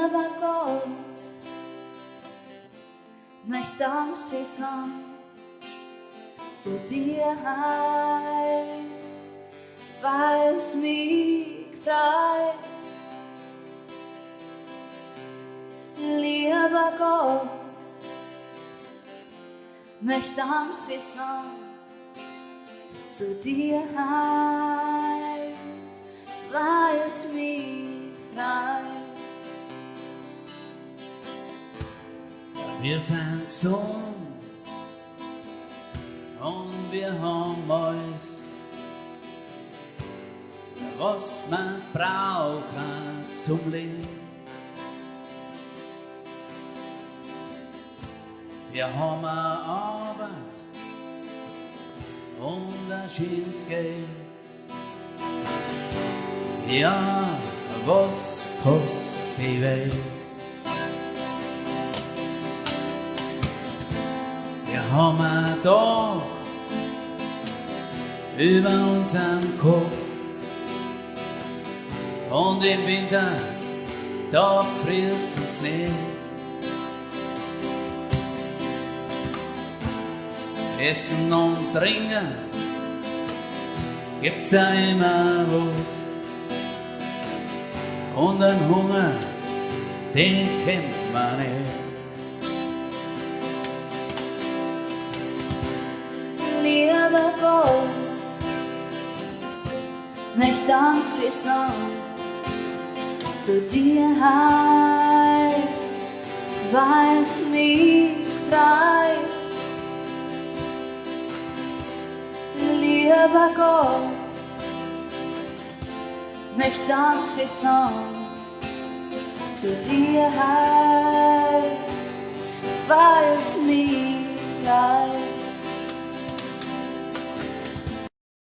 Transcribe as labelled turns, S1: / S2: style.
S1: Lieber Gott, möchte am Schießen zu dir heim, weil's mich freut. Lieber Gott, möchte am Schießen zu dir heim, weil's mich freut.
S2: Wir sind gesund und wir haben alles, was man braucht zum Leben. Wir haben eine Arbeit und ein schönes Geld. Ja, was kostet die Welt? Wir haben ein Dach über unseren Kopf und im Winter, da friert's uns nicht. Essen und Trinken gibt's ja immer was. Und den Hunger, den kennt man nicht.
S1: Lieber Gott, möchte am Schießen zu dir heim, weil's mich freut. Lieber Gott, möchte am Schießen zu dir heim, weil's mich freut.